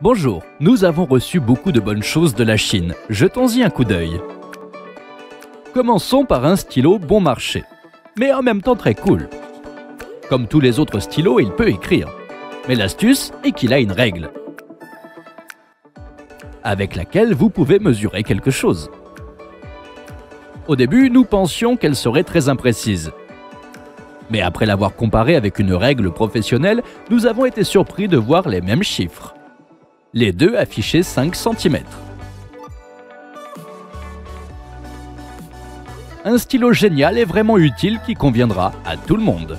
Bonjour, nous avons reçu beaucoup de bonnes choses de la Chine. Jetons-y un coup d'œil. Commençons par un stylo bon marché, mais en même temps très cool. Comme tous les autres stylos, il peut écrire. Mais l'astuce est qu'il a une règle, avec laquelle vous pouvez mesurer quelque chose. Au début, nous pensions qu'elle serait très imprécise. Mais après l'avoir comparée avec une règle professionnelle, nous avons été surpris de voir les mêmes chiffres. Les deux affichaient 5 cm. Un stylo génial et vraiment utile qui conviendra à tout le monde.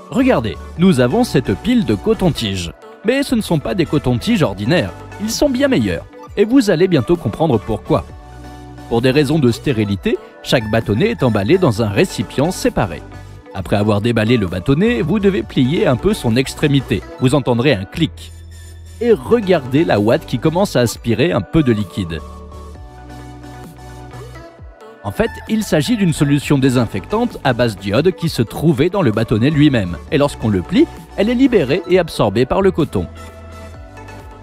Regardez, nous avons cette pile de coton-tige. Mais ce ne sont pas des cotons-tiges ordinaires, ils sont bien meilleurs. Et vous allez bientôt comprendre pourquoi. Pour des raisons de stérilité, chaque bâtonnet est emballé dans un récipient séparé. Après avoir déballé le bâtonnet, vous devez plier un peu son extrémité. Vous entendrez un clic. Et regardez la ouate qui commence à aspirer un peu de liquide. En fait, il s'agit d'une solution désinfectante à base d'iode qui se trouvait dans le bâtonnet lui-même. Et lorsqu'on le plie, elle est libérée et absorbée par le coton.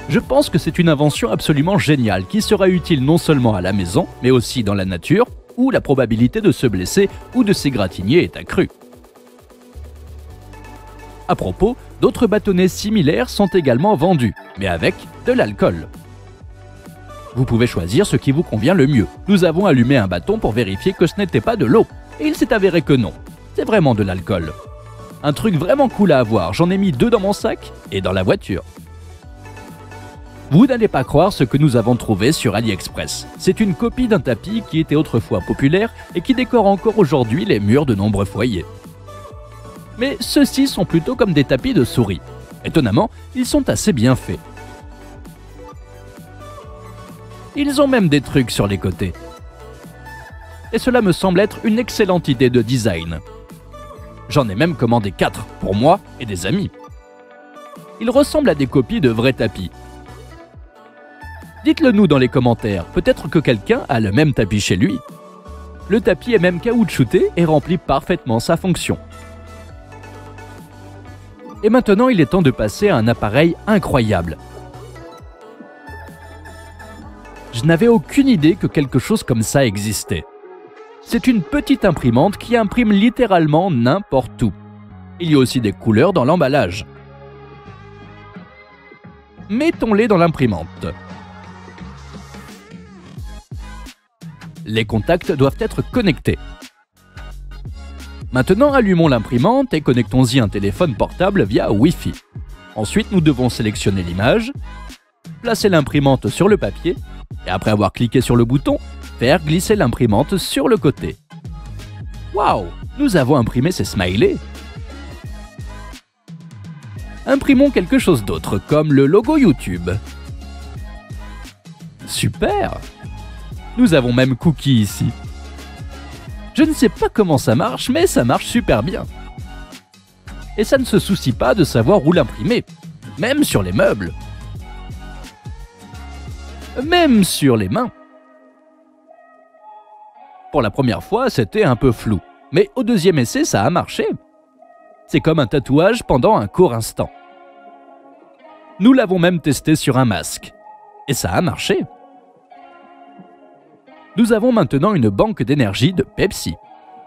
Je pense que c'est une invention absolument géniale qui sera utile non seulement à la maison, mais aussi dans la nature, où la probabilité de se blesser ou de s'égratigner est accrue. À propos, d'autres bâtonnets similaires sont également vendus, mais avec de l'alcool. Vous pouvez choisir ce qui vous convient le mieux. Nous avons allumé un bâton pour vérifier que ce n'était pas de l'eau, et il s'est avéré que non, c'est vraiment de l'alcool. Un truc vraiment cool à avoir, j'en ai mis 2 dans mon sac et dans la voiture. Vous n'allez pas croire ce que nous avons trouvé sur AliExpress. C'est une copie d'un tapis qui était autrefois populaire et qui décore encore aujourd'hui les murs de nombreux foyers. Mais ceux-ci sont plutôt comme des tapis de souris. Étonnamment, ils sont assez bien faits. Ils ont même des trucs sur les côtés. Et cela me semble être une excellente idée de design. J'en ai même commandé 4 pour moi et des amis. Ils ressemblent à des copies de vrais tapis. Dites-le nous dans les commentaires, peut-être que quelqu'un a le même tapis chez lui. Le tapis est même caoutchouté et remplit parfaitement sa fonction. Et maintenant, il est temps de passer à un appareil incroyable. Je n'avais aucune idée que quelque chose comme ça existait. C'est une petite imprimante qui imprime littéralement n'importe où. Il y a aussi des couleurs dans l'emballage. Mettons-les dans l'imprimante. Les contacts doivent être connectés. Maintenant, allumons l'imprimante et connectons-y un téléphone portable via Wi-Fi. Ensuite, nous devons sélectionner l'image, placer l'imprimante sur le papier et après avoir cliqué sur le bouton, faire glisser l'imprimante sur le côté. Waouh! Nous avons imprimé ces smileys. Imprimons quelque chose d'autre, comme le logo YouTube. Super! Nous avons même Cookie ici. Je ne sais pas comment ça marche, mais ça marche super bien. Et ça ne se soucie pas de savoir où l'imprimer, même sur les meubles. Même sur les mains. Pour la première fois, c'était un peu flou, mais au deuxième essai, ça a marché. C'est comme un tatouage pendant un court instant. Nous l'avons même testé sur un masque, et ça a marché. Nous avons maintenant une banque d'énergie de Pepsi.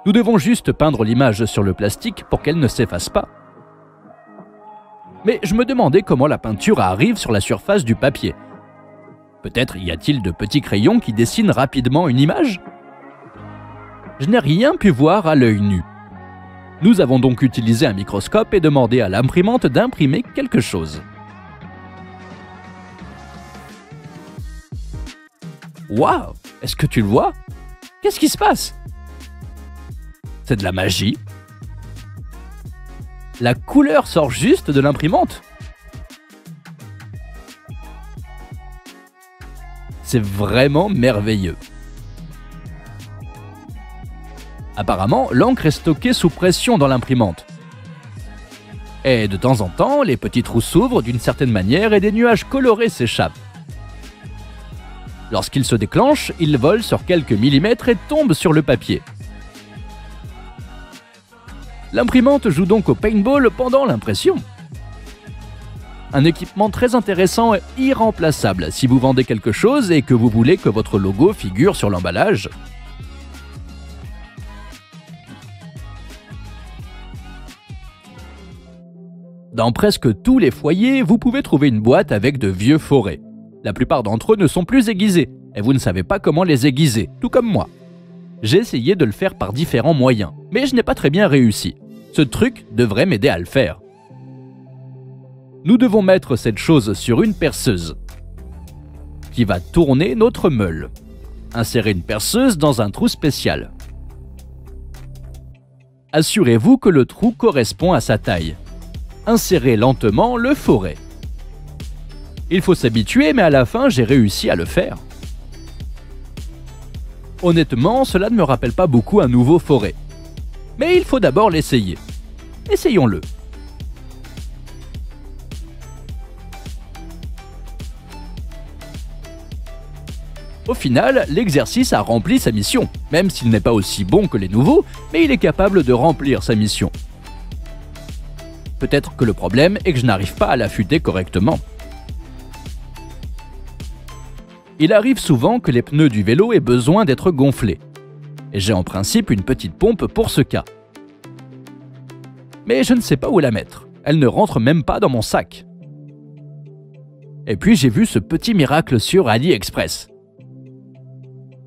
Nous devons juste peindre l'image sur le plastique pour qu'elle ne s'efface pas. Mais je me demandais comment la peinture arrive sur la surface du papier. Peut-être y a-t-il de petits crayons qui dessinent rapidement une image? Je n'ai rien pu voir à l'œil nu. Nous avons donc utilisé un microscope et demandé à l'imprimante d'imprimer quelque chose. Waouh! Est-ce que tu le vois? Qu'est-ce qui se passe? C'est de la magie. La couleur sort juste de l'imprimante. C'est vraiment merveilleux. Apparemment, l'encre est stockée sous pression dans l'imprimante. Et de temps en temps, les petits trous s'ouvrent d'une certaine manière et des nuages colorés s'échappent. Lorsqu'ils se déclenchent, ils volent sur quelques millimètres et tombent sur le papier. L'imprimante joue donc au paintball pendant l'impression. Un équipement très intéressant et irremplaçable si vous vendez quelque chose et que vous voulez que votre logo figure sur l'emballage. Dans presque tous les foyers, vous pouvez trouver une boîte avec de vieux forets. La plupart d'entre eux ne sont plus aiguisés, et vous ne savez pas comment les aiguiser, tout comme moi. J'ai essayé de le faire par différents moyens, mais je n'ai pas très bien réussi. Ce truc devrait m'aider à le faire. Nous devons mettre cette chose sur une perceuse, qui va tourner notre meule. Insérez une perceuse dans un trou spécial. Assurez-vous que le trou correspond à sa taille. Insérez lentement le foret. Il faut s'habituer, mais à la fin, j'ai réussi à le faire. Honnêtement, cela ne me rappelle pas beaucoup un nouveau foret. Mais il faut d'abord l'essayer. Essayons-le. Au final, l'exercice a rempli sa mission. Même s'il n'est pas aussi bon que les nouveaux, mais il est capable de remplir sa mission. Peut-être que le problème est que je n'arrive pas à l'affûter correctement. Il arrive souvent que les pneus du vélo aient besoin d'être gonflés. Et j'ai en principe une petite pompe pour ce cas. Mais je ne sais pas où la mettre. Elle ne rentre même pas dans mon sac. Et puis j'ai vu ce petit miracle sur AliExpress.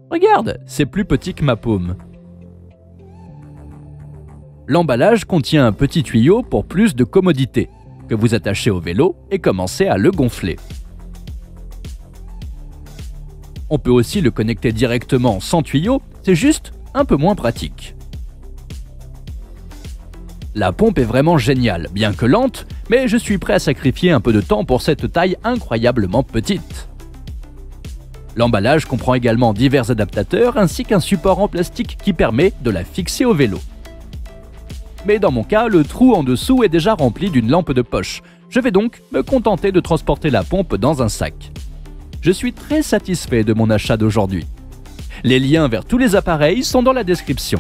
Regarde, c'est plus petit que ma paume. L'emballage contient un petit tuyau pour plus de commodité, que vous attachez au vélo et commencez à le gonfler. On peut aussi le connecter directement sans tuyau, c'est juste un peu moins pratique. La pompe est vraiment géniale, bien que lente, mais je suis prêt à sacrifier un peu de temps pour cette taille incroyablement petite. L'emballage comprend également divers adaptateurs ainsi qu'un support en plastique qui permet de la fixer au vélo. Mais dans mon cas, le trou en dessous est déjà rempli d'une lampe de poche. Je vais donc me contenter de transporter la pompe dans un sac. Je suis très satisfait de mon achat d'aujourd'hui. Les liens vers tous les appareils sont dans la description.